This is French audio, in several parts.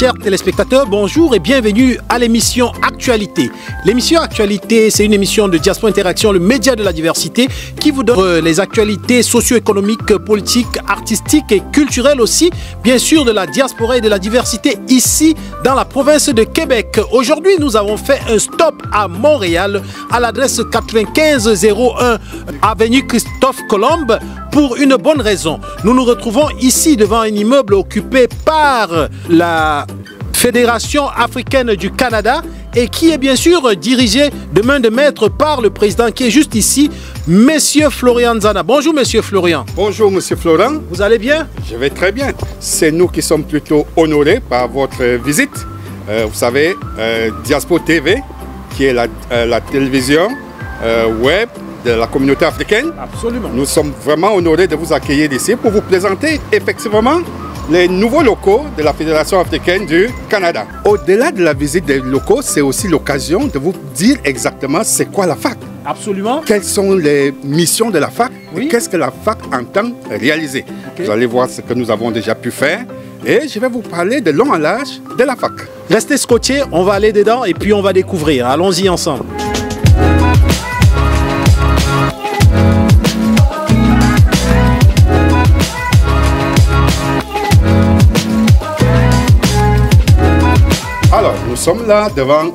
chers téléspectateurs, bonjour et bienvenue à l'émission Actualité. L'émission Actualité, c'est une émission de Diaspora Interaction, le média de la diversité, qui vous donne les actualités socio-économiques, politiques, artistiques et culturelles aussi, bien sûr de la diaspora et de la diversité ici dans la province de Québec. Aujourd'hui, nous avons fait un stop à Montréal, à l'adresse 9501 avenue Christophe Colomb, pour une bonne raison. Nous nous retrouvons ici devant un immeuble occupé par la Fédération africaine du Canada et qui est bien sûr dirigé de main de maître par le président qui est juste ici, Monsieur Florian Nzana. Bonjour Monsieur Florian. Bonjour Monsieur Florian. Vous allez bien? Je vais très bien. C'est nous qui sommes plutôt honorés par votre visite. Vous savez, Diaspora TV, qui est la télévision web de la communauté africaine. Absolument. Nous sommes vraiment honorés de vous accueillir ici pour vous présenter effectivement les nouveaux locaux de la Fédération africaine du Canada. Au-delà de la visite des locaux, c'est aussi l'occasion de vous dire exactement c'est quoi la FAC. Absolument. Quelles sont les missions de la FAC oui. Et qu'est-ce que la FAC entend réaliser. Okay. Vous allez voir ce que nous avons déjà pu faire et je vais vous parler de long en large de la FAC. Restez scotchés, on va aller dedans et puis on va découvrir. Allons-y ensemble. Alors, nous sommes là devant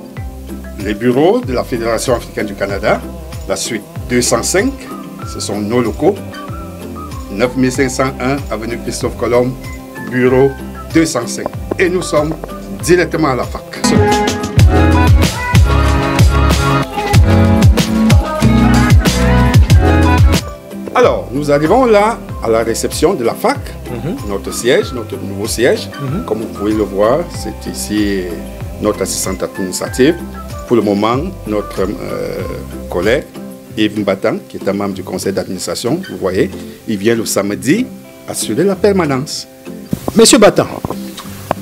les bureaux de la Fédération africaine du Canada, la suite 205, ce sont nos locaux, 9501 avenue Christophe Colomb, bureau 205. Et nous sommes directement à la FAC. Alors, nous arrivons là à la réception de la FAC, notre siège, notre nouveau siège. Comme vous pouvez le voir, c'est ici notre assistante administrative. Pour le moment, notre collègue Yves Mbatan, qui est un membre du conseil d'administration, vous voyez, il vient le samedi assurer la permanence. Monsieur Batan.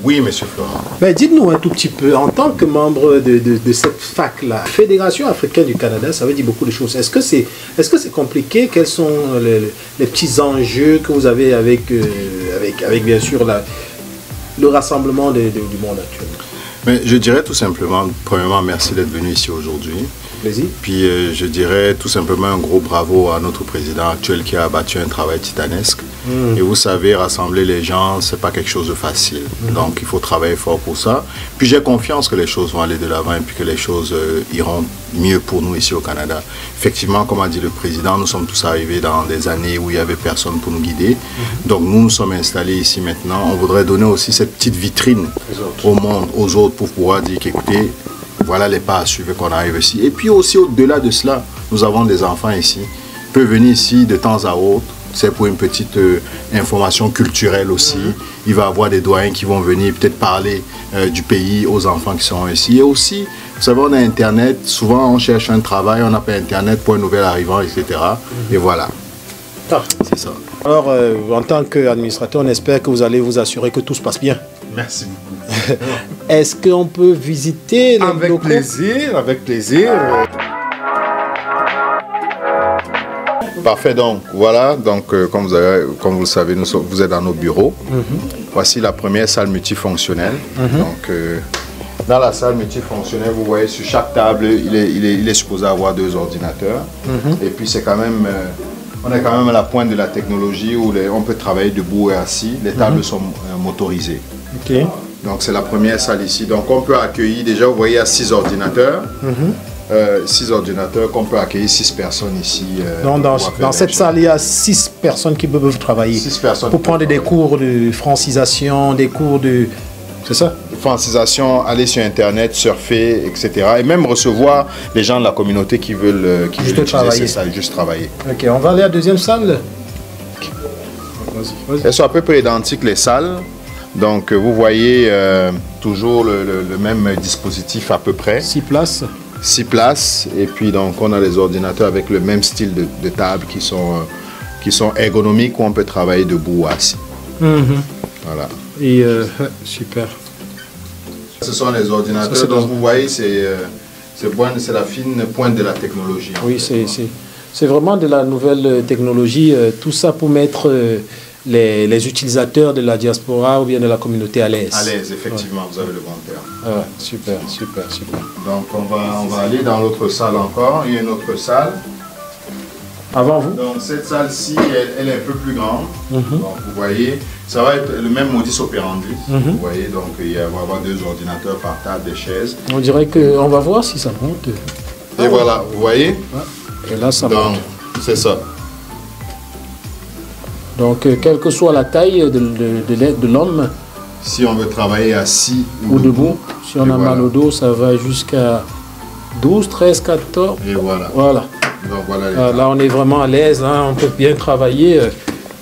Oui, Monsieur Florent. Ben, dites-nous un tout petit peu, en tant que membre de cette FAC-là, Fédération africaine du Canada, ça veut dire beaucoup de choses. Est-ce que c'est compliqué? Quels sont les petits enjeux que vous avez avec bien sûr, le rassemblement du monde actuel? Mais je dirais tout simplement, premièrement, merci d'être venu ici aujourd'hui. Plaisir. Puis je dirais tout simplement un gros bravo à notre président actuel qui a abattu un travail titanesque. Et vous savez, rassembler les gens, c'est pas quelque chose de facile. Donc il faut travailler fort pour ça. Puis j'ai confiance que les choses vont aller de l'avant et puis que les choses iront mieux pour nous ici au Canada. Effectivement, comme a dit le président, nous sommes tous arrivés dans des années où il n'y avait personne pour nous guider. Donc nous sommes installés ici maintenant. On voudrait donner aussi cette petite vitrine au monde, aux autres, pour pouvoir dire qu'écoutez, voilà les pas à suivre qu'on arrive ici. Et puis aussi au-delà de cela, nous avons des enfants ici. Ils peuvent venir ici de temps à autre. C'est pour une petite information culturelle aussi. Il va y avoir des doyens qui vont venir peut-être parler du pays aux enfants qui sont ici. Et aussi, vous savez, on a Internet. Souvent, on cherche un travail, on n'a pas Internet pour un nouvel arrivant, etc. Et voilà. Ah. C'est ça. Alors, en tant qu'administrateur, on espère que vous allez vous assurer que tout se passe bien. Merci beaucoup. Est-ce qu'on peut visiter les Avec locaux? plaisir, avec plaisir. Parfait, donc voilà, donc comme vous le savez, vous êtes dans nos bureaux. Voici la première salle multifonctionnelle. Donc dans la salle multifonctionnelle, vous voyez sur chaque table, il est supposé avoir 2 ordinateurs. Et puis c'est quand même, on est quand même à la pointe de la technologie où on peut travailler debout et assis. Les tables sont motorisées. Okay. Donc c'est la première salle ici. Donc on peut accueillir, déjà vous voyez, il y a 6 ordinateurs. 6 ordinateurs qu'on peut accueillir 6 personnes ici. Dans cette salle, il y a 6 personnes qui peuvent travailler. 6 personnes. Pour prendre des cours de francisation, des cours de... C'est ça? Francisation, aller sur Internet, surfer, etc. Et même recevoir les gens de la communauté qui veulent utiliser ça, juste travailler. Ok, on va aller à la deuxième salle. Elles sont à peu près identiques les salles. Donc vous voyez toujours le même dispositif à peu près. 6 places. 6 places, et puis donc on a les ordinateurs avec le même style de table qui sont ergonomiques, où on peut travailler debout ou assis. Voilà. Et super. Ce sont les ordinateurs, ça, donc vous voyez, c'est la fine pointe de la technologie. Oui, c'est vraiment de la nouvelle technologie, tout ça pour mettre les utilisateurs de la diaspora ou bien de la communauté à l'aise. À l'aise, effectivement, vous avez le bon terme. Ah ouais, super, super, super. Donc on va aller dans l'autre salle encore. Il y a une autre salle. Avant vous? Donc cette salle-ci, elle est un peu plus grande. Donc vous voyez, ça va être le même modus operandi. Vous voyez, donc il va y avoir 2 ordinateurs par table, des chaises. On dirait qu'on va voir si ça monte. Et voilà, vous voyez. Et là, ça donc, monte. c'est ça. Donc, quelle que soit la taille de l'homme, si on veut travailler assis ou debout, si on a mal au dos, ça va jusqu'à 12, 13, 14. Et voilà. Voilà. Donc, voilà là, on est vraiment à l'aise, hein, on peut bien travailler.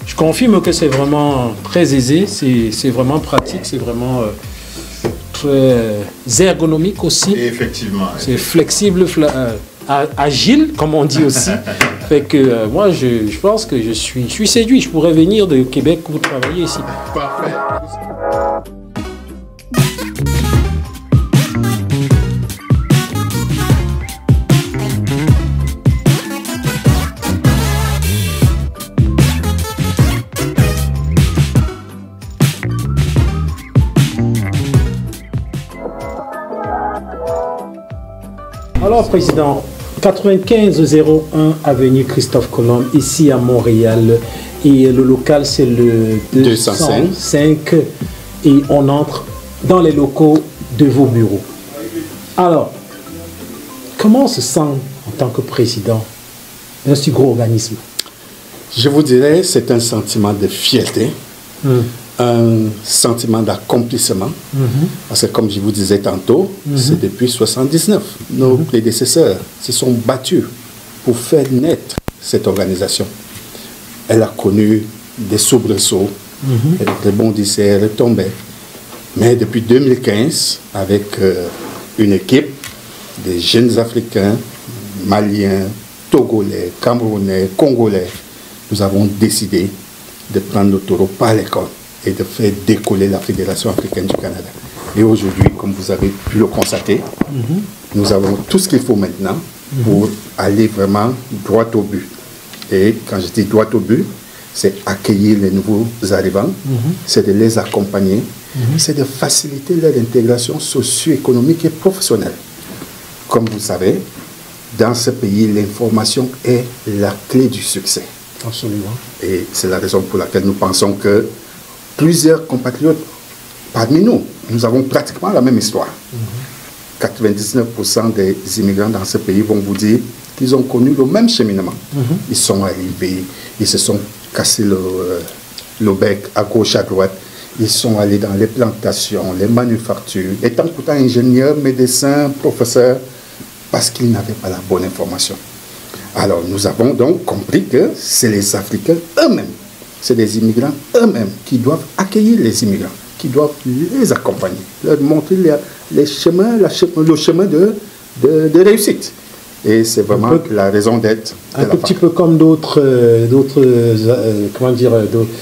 Je confirme que c'est vraiment très aisé, c'est vraiment pratique, c'est vraiment très ergonomique aussi. Et effectivement. C'est flexible, agile, comme on dit aussi. Fait que moi, je pense que je suis séduit. Je pourrais venir de Québec pour travailler ici. Parfait. Alors, Président, 95-01 avenue Christophe Colomb, ici à Montréal. Et le local, c'est le 205. Et on entre dans les locaux de vos bureaux. Alors, comment on se sent en tant que président d'un si gros organisme? Je vous dirais, c'est un sentiment de fierté. Un sentiment d'accomplissement, parce que comme je vous disais tantôt, c'est depuis 1979. Nos prédécesseurs se sont battus pour faire naître cette organisation. Elle a connu des soubresauts, elle rebondissait, elle retombait. Mais depuis 2015, avec une équipe de jeunes Africains, Maliens, Togolais, Camerounais, Congolais, nous avons décidé de prendre le taureau par les cornes et de faire décoller la Fédération africaine du Canada. Et aujourd'hui, comme vous avez pu le constater, nous avons tout ce qu'il faut maintenant pour aller vraiment droit au but. Et quand je dis droit au but, c'est accueillir les nouveaux arrivants, c'est de les accompagner, c'est de faciliter leur intégration socio-économique et professionnelle. Comme vous savez, dans ce pays, l'information est la clé du succès. Absolument. Et c'est la raison pour laquelle nous pensons que plusieurs compatriotes parmi nous, nous avons pratiquement la même histoire. 99% des immigrants dans ce pays vont vous dire qu'ils ont connu le même cheminement. Ils sont arrivés, ils se sont cassés le bec à gauche, à droite. Ils sont allés dans les plantations, les manufactures, étant pourtant ingénieurs, médecins, professeurs, parce qu'ils n'avaient pas la bonne information. Alors nous avons donc compris que c'est les Africains eux-mêmes, c'est les immigrants eux-mêmes qui doivent accueillir les immigrants, qui doivent les accompagner, leur montrer les chemins, le chemin de réussite. Et c'est vraiment la raison d'être. Un petit peu comme d'autres, comment dire,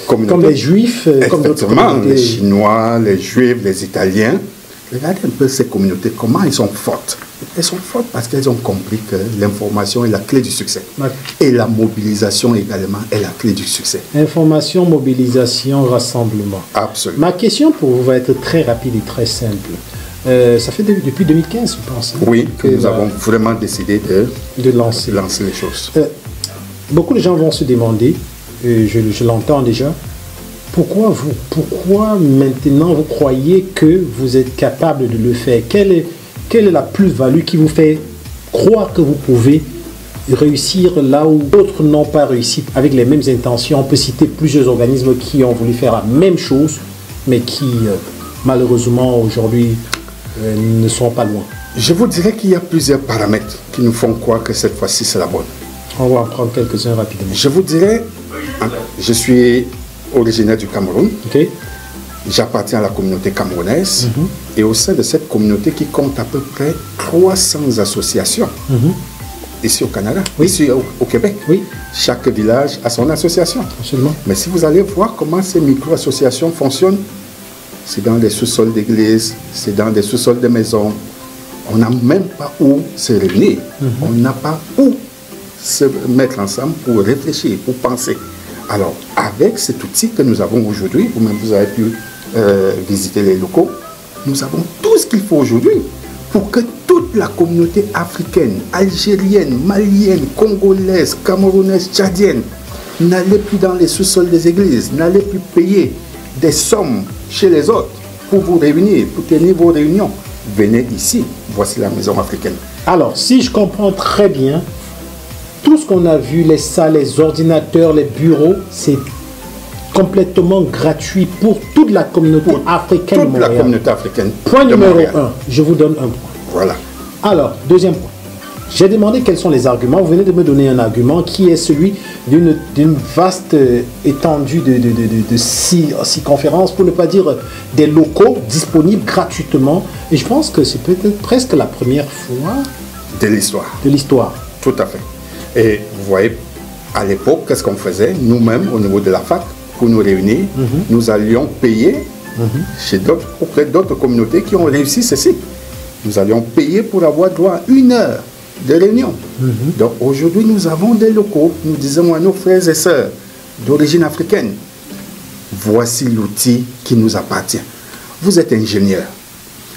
comme les Juifs, comme d'autres communautés. Les Chinois, les Juifs, les Italiens. Regardez un peu ces communautés, comment elles sont fortes. Elles sont fortes parce qu'elles ont compris que l'information est la clé du succès. Et la mobilisation également est la clé du succès. Information, mobilisation, rassemblement. Absolument. Ma question pour vous va être très rapide et très simple. Ça fait depuis 2015, je pense. Hein, oui, que nous avons vraiment décidé de lancer les choses. Beaucoup de gens vont se demander, je l'entends déjà, pourquoi maintenant vous croyez que vous êtes capable de le faire? Quelle est la plus-value qui vous fait croire que vous pouvez réussir là où d'autres n'ont pas réussi avec les mêmes intentions? On peut citer plusieurs organismes qui ont voulu faire la même chose, mais qui malheureusement aujourd'hui ne sont pas loin. Je vous dirais qu'il y a plusieurs paramètres qui nous font croire que cette fois-ci c'est la bonne. On va en prendre quelques-uns rapidement. Je vous dirais, je suis originaire du Cameroun. J'appartiens à la communauté camerounaise. Et au sein de cette communauté qui compte à peu près 300 associations ici au Canada, ici au Québec. Chaque village a son association. Absolument. Mais si vous allez voir comment ces micro-associations fonctionnent, c'est dans les sous-sols d'églises, c'est dans des sous-sols de maisons. On n'a même pas où se réunir. On n'a pas où se mettre ensemble pour réfléchir, pour penser. Alors, avec cet outil que nous avons aujourd'hui, vous-même vous avez pu visiter les locaux, nous avons tout ce qu'il faut aujourd'hui pour que toute la communauté africaine, algérienne, malienne, congolaise, camerounaise, tchadienne, n'allez plus dans les sous-sols des églises, n'allez plus payer des sommes chez les autres pour vous réunir, pour tenir vos réunions. Venez ici, voici la maison africaine. Alors, si je comprends très bien, tout ce qu'on a vu, les salles, les ordinateurs, les bureaux, c'est complètement gratuit pour toute la communauté africaine de Montréal. Toute la communauté africaine. Point numéro 1, je vous donne un point. Voilà. Alors, deuxième point. J'ai demandé quels sont les arguments. Vous venez de me donner un argument qui est celui d'une vaste étendue de six conférences, pour ne pas dire des locaux disponibles gratuitement. Et je pense que c'est peut-être presque la première fois de l'histoire. De l'histoire. Tout à fait. Et vous voyez, à l'époque, qu'est-ce qu'on faisait? Nous-mêmes, au niveau de la fac, pour nous réunir, nous allions payer auprès d'autres communautés qui ont réussi ceci. Nous allions payer pour avoir droit à 1 heure de réunion. Donc aujourd'hui, nous avons des locaux. Nous disons à nos frères et sœurs d'origine africaine, voici l'outil qui nous appartient. Vous êtes ingénieur.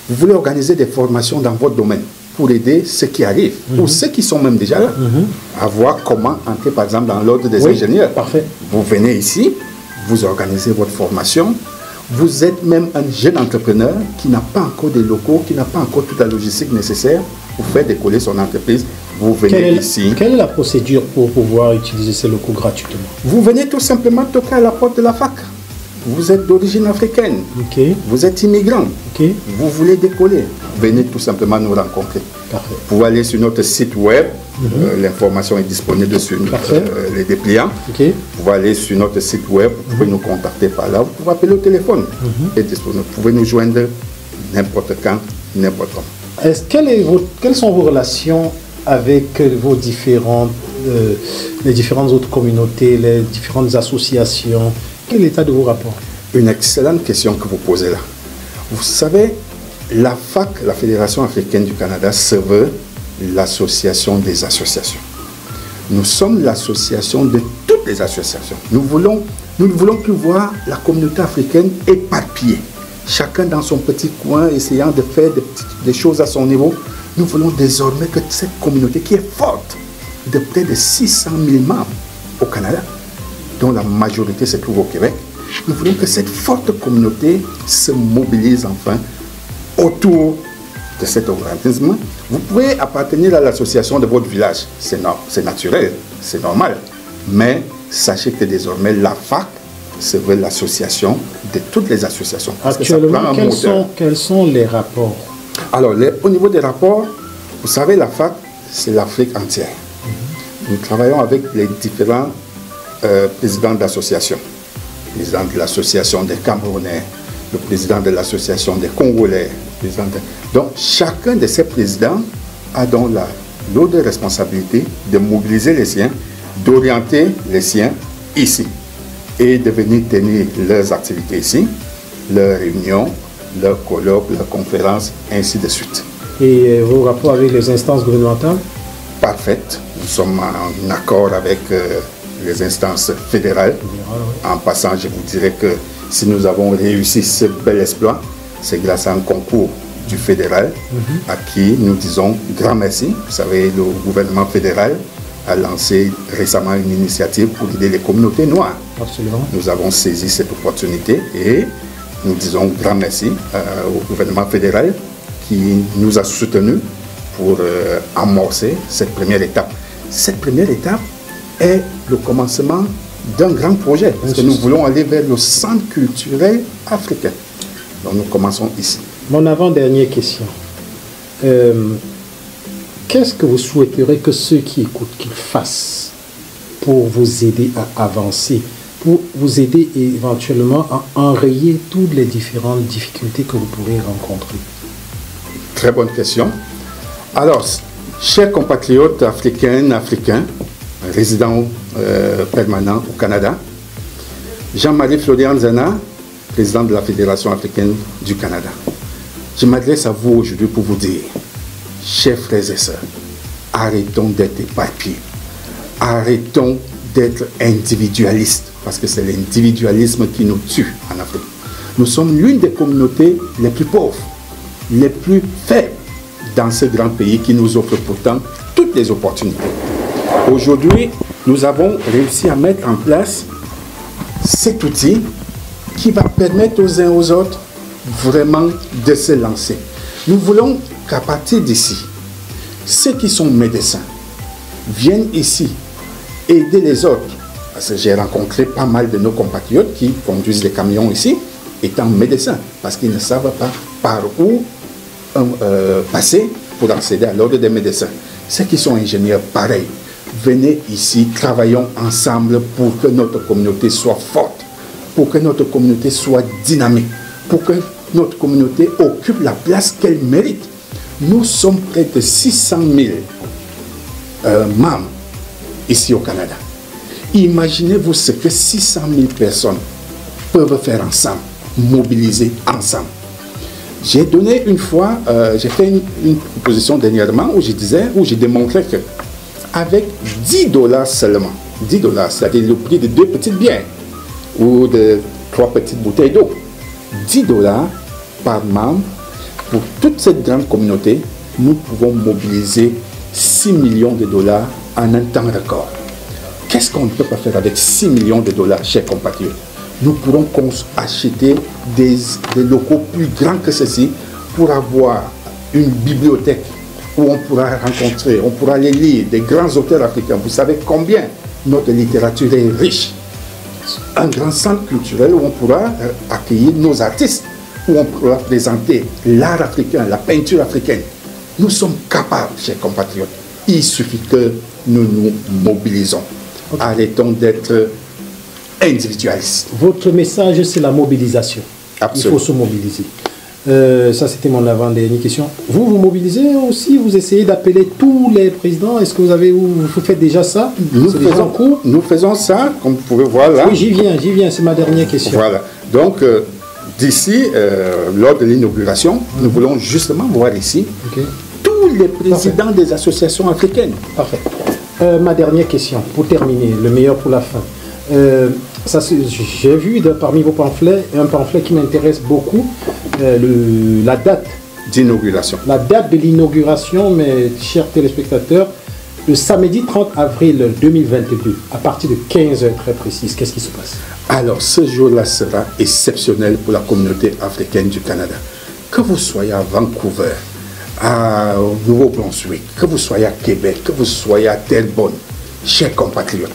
Vous voulez organiser des formations dans votre domaine pour aider ceux qui arrivent, ou ceux qui sont même déjà là, à voir comment entrer, par exemple, dans l'ordre des ingénieurs. Parfait. Vous venez ici, vous organisez votre formation. Vous êtes même un jeune entrepreneur qui n'a pas encore de locaux, qui n'a pas encore toute la logistique nécessaire pour faire décoller son entreprise. Vous venez ici. Quelle est la procédure pour pouvoir utiliser ces locaux gratuitement? Vous venez tout simplement toquer à la porte de la fac. Vous êtes d'origine africaine. Vous êtes immigrant. Vous voulez décoller. Venez tout simplement nous rencontrer. Parfait. Vous pouvez aller sur notre site web. L'information est disponible sur les dépliants. Vous pouvez aller sur notre site web. Vous pouvez nous contacter par là. Vous pouvez appeler au téléphone. Vous pouvez nous joindre n'importe quand, n'importe quand. Quelles sont vos relations avec les différentes autres communautés, les différentes associations? Quel est l'état de vos rapports? Une excellente question que vous posez là. Vous savez, la FAC, la Fédération africaine du Canada, se veut l'association des associations. Nous sommes l'association de toutes les associations. Nous ne voulons plus voir la communauté africaine éparpillée, chacun dans son petit coin, essayant de faire des choses à son niveau. Nous voulons désormais que cette communauté qui est forte, de près de 600 000 membres au Canada, dont la majorité se trouve au Québec, nous voulons que cette forte communauté se mobilise enfin autour de cet organisme. Vous pouvez appartenir à l'association de votre village, c'est naturel, c'est normal. Mais sachez que désormais la FAC se veut l'association de toutes les associations. Actuellement, quels sont les rapports? Alors, au niveau des rapports, vous savez, la FAC, c'est l'Afrique entière. Nous travaillons avec les différents présidents d'associations. Le président de l'association des Camerounais, le président de l'association des Congolais. Donc, chacun de ces présidents a donc la lourde responsabilité de mobiliser les siens, d'orienter les siens ici et de venir tenir leurs activités ici, leurs réunions, leurs colloques, leurs conférences, ainsi de suite. Et vos rapports avec les instances gouvernementales? Parfaites. Nous sommes en accord avec les instances fédérales. En passant, je vous dirais que si nous avons réussi ce bel exploit, c'est grâce à un concours du fédéral à qui nous disons grand merci. Vous savez, le gouvernement fédéral a lancé récemment une initiative pour aider les communautés noires. Absolument. Nous avons saisi cette opportunité et nous disons grand merci au gouvernement fédéral qui nous a soutenus pour amorcer cette première étape. Cette première étape est le commencement d'un grand projet, parce que nous voulons aller vers le centre culturel africain. Donc nous commençons ici. Mon avant-dernière question. Qu'est-ce que vous souhaiterez que ceux qui écoutent qu'ils fassent pour vous aider à avancer, pour vous aider éventuellement à enrayer toutes les différentes difficultés que vous pourrez rencontrer? Très bonne question. Alors, chers compatriotes africains, résidents permanents au Canada, Jean-Marie Florian Zana, président de la Fédération africaine du Canada. Je m'adresse à vous aujourd'hui pour vous dire, chers frères et sœurs, arrêtons d'être éparpillés, arrêtons d'être individualiste, parce que c'est l'individualisme qui nous tue en Afrique. Nous sommes l'une des communautés les plus pauvres, les plus faibles dans ce grand pays qui nous offre pourtant toutes les opportunités. Aujourd'hui, nous avons réussi à mettre en place cet outil qui va permettre aux uns aux autres vraiment de se lancer. Nous voulons qu'à partir d'ici, ceux qui sont médecins viennent ici aider les autres. Parce que j'ai rencontré pas mal de nos compatriotes qui conduisent les camions ici, étant médecins, parce qu'ils ne savent pas par où passer pour accéder à l'ordre des médecins. Ceux qui sont ingénieurs, pareil. Venez ici, travaillons ensemble pour que notre communauté soit forte, pour que notre communauté soit dynamique, pour que notre communauté occupe la place qu'elle mérite. Nous sommes près de 600 000 membres ici au Canada. Imaginez-vous ce que 600 000 personnes peuvent faire ensemble, mobiliser ensemble. J'ai donné une fois, j'ai fait une proposition dernièrement où j'ai démontré que avec $10 seulement, $10, c'est-à-dire le prix de 2 petites bières ou de 3 petites bouteilles d'eau, $10 par membre, pour toute cette grande communauté, nous pouvons mobiliser 6 millions de dollars en un temps record. Qu'est-ce qu'on ne peut pas faire avec 6 millions de dollars, chers compatriotes? Nous pourrons acheter des locaux plus grands que ceci pour avoir une bibliothèque où on pourra rencontrer, on pourra aller lire des grands auteurs africains. Vous savez combien notre littérature est riche. Un grand centre culturel où on pourra accueillir nos artistes, où on pourra présenter l'art africain, la peinture africaine. Nous sommes capables, chers compatriotes. Il suffit que nous nous mobilisons. Okay. Arrêtons d'être individualistes. Votre message, c'est la mobilisation. Absolument. Il faut se mobiliser. Ça, c'était mon avant-dernière question. Vous vous mobilisez aussi? Vous essayez d'appeler tous les présidents? Est-ce que vous faites déjà ça? Nous faisons ça, comme vous pouvez voir là. Oui, j'y viens, c'est ma dernière question. Voilà. Donc, d'ici, lors de l'inauguration, nous voulons justement voir ici tous les présidents des associations africaines. Parfait. Ma dernière question, pour terminer, le meilleur pour la fin. J'ai vu parmi vos pamphlets, un pamphlet qui m'intéresse beaucoup, la date d'inauguration. La date de l'inauguration, mes chers téléspectateurs, le samedi 30 avril 2022, à partir de 15 h très précises. Qu'est-ce qui se passe? Alors, ce jour-là sera exceptionnel pour la communauté africaine du Canada. Que vous soyez à Vancouver, au Nouveau-Brunswick, que vous soyez à Québec, que vous soyez à Terrebonne, chers compatriotes,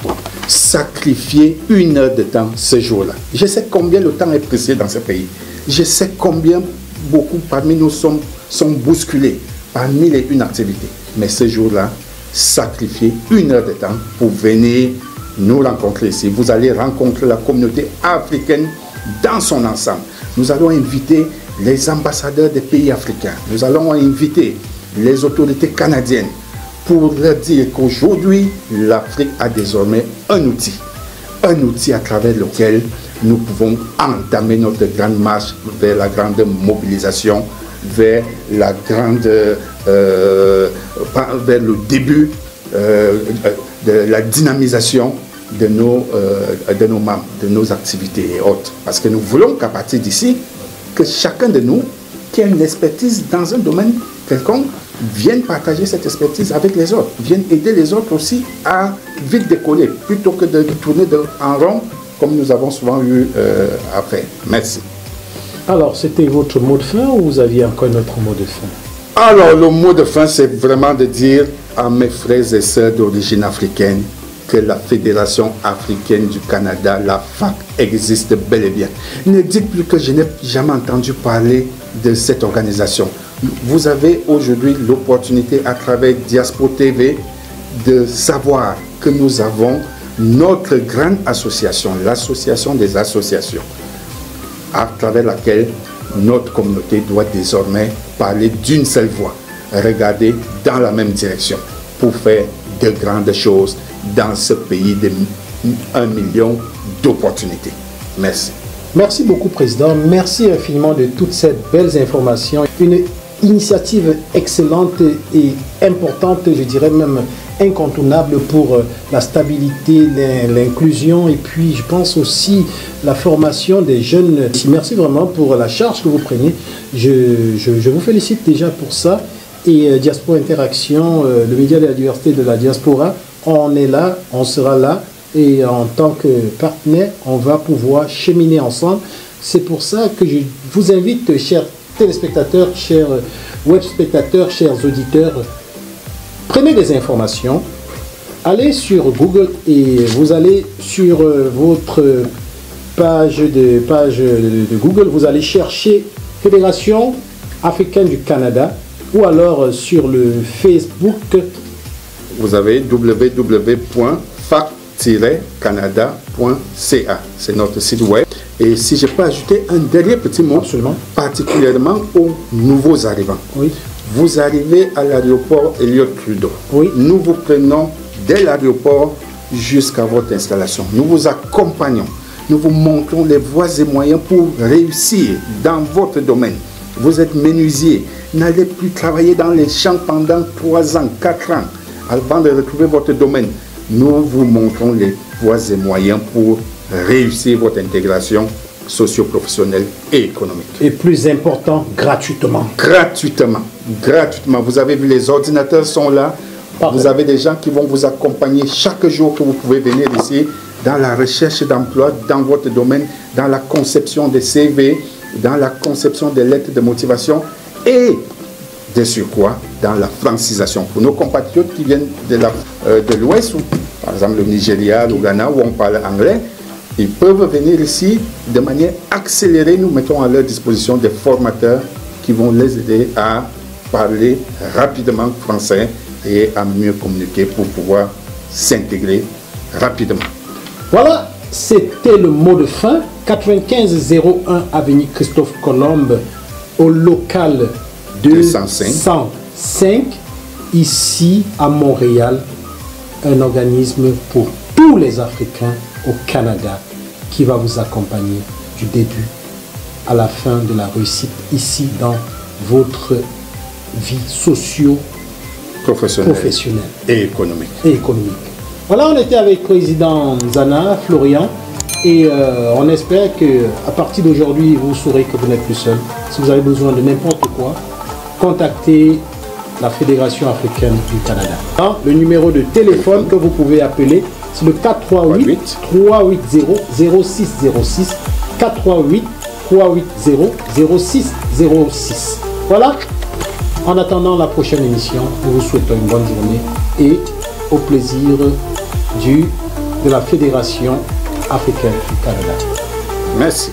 sacrifiez 1 heure de temps ce jour-là. Je sais combien le temps est précieux dans ce pays. Je sais combien beaucoup parmi nous sont bousculés par 1001 activités. Mais ce jour-là, sacrifiez 1 heure de temps pour venir nous rencontrer ici. Vous allez rencontrer la communauté africaine dans son ensemble. Nous allons inviter les ambassadeurs des pays africains. Nous allons inviter les autorités canadiennes pour leur dire qu'aujourd'hui, l'Afrique a désormais un outil à travers lequel nous pouvons entamer notre grande marche vers la grande mobilisation, vers le début de la dynamisation de nos membres, de nos activités et autres. Parce que nous voulons qu'à partir d'ici, que chacun de nous qui a une expertise dans un domaine quelconque vienne partager cette expertise avec les autres, vienne aider les autres aussi à vite décoller, plutôt que de tourner en rond comme nous avons souvent eu après. Merci. Alors, c'était votre mot de fin ou vous aviez encore un autre mot de fin? Alors, le mot de fin, c'est vraiment de dire à mes frères et sœurs d'origine africaine que la Fédération africaine du Canada, la FAC, existe bel et bien. Ne dites plus que je n'ai jamais entendu parler de cette organisation. Vous avez aujourd'hui l'opportunité à travers Diaspora TV de savoir que nous avons notre grande association, l'association des associations, à travers laquelle notre communauté doit désormais parler d'une seule voix, regarder dans la même direction pour faire de grandes choses dans ce pays de 1 million d'opportunités. Merci. Merci beaucoup, Président. Merci infiniment de toutes ces belles informations. Une initiative excellente et importante, je dirais même incontournable pour la stabilité, l'inclusion et puis je pense aussi la formation des jeunes. Merci vraiment pour la charge que vous prenez. Je vous félicite déjà pour ça. Et Diaspora Interaction, le média de la diversité de la diaspora, on est là, on sera là et en tant que partenaire, on va pouvoir cheminer ensemble. C'est pour ça que je vous invite, chers téléspectateurs, chers web spectateurs, chers auditeurs, prenez des informations, allez sur Google et vous allez sur votre page de Google, vous allez chercher Fédération africaine du Canada ou alors sur le Facebook. Vous avez www.fac-canada.ca. C'est notre site web. Et si je peux ajouter un dernier petit mot, absolument, particulièrement aux nouveaux arrivants. Oui. Vous arrivez à l'aéroport Elliott-Trudeau. Oui. Nous vous prenons dès l'aéroport jusqu'à votre installation. Nous vous accompagnons. Nous vous montrons les voies et moyens pour réussir dans votre domaine. Vous êtes menuisier. N'allez plus travailler dans les champs pendant 3 ans, 4 ans avant de retrouver votre domaine. Nous vous montrons les voies et moyens pour réussir votre intégration socio-professionnelle et économique. Et plus important, gratuitement. Gratuitement. Gratuitement. Vous avez vu, les ordinateurs sont là. Parfait. Vous avez des gens qui vont vous accompagner chaque jour que vous pouvez venir ici dans la recherche d'emploi, dans votre domaine, dans la conception des CV, dans la conception des lettres de motivation et de surcroît dans la francisation. Pour nos compatriotes qui viennent de l'Ouest, par exemple le Nigeria, le Ghana, où on parle anglais, ils peuvent venir ici de manière accélérée. Nous mettons à leur disposition des formateurs qui vont les aider à parler rapidement français et à mieux communiquer pour pouvoir s'intégrer rapidement. Voilà, c'était le mot de fin. 9501 avenue Christophe Colomb au local 205 ici à Montréal, un organisme pour tous les Africains au Canada qui va vous accompagner du début à la fin de la réussite ici dans votre vie socio-professionnelle et économique. Voilà, on était avec le président Zana, Florian, et on espère qu'à partir d'aujourd'hui, vous saurez que vous n'êtes plus seul. Si vous avez besoin de n'importe quoi, contactez la Fédération africaine du Canada. Le numéro de téléphone que vous pouvez appeler, c'est le 438-380-0606, 438-380-0606. Voilà. En attendant la prochaine émission, nous vous souhaitons une bonne journée et au plaisir de la Fédération africaine du Canada. Merci.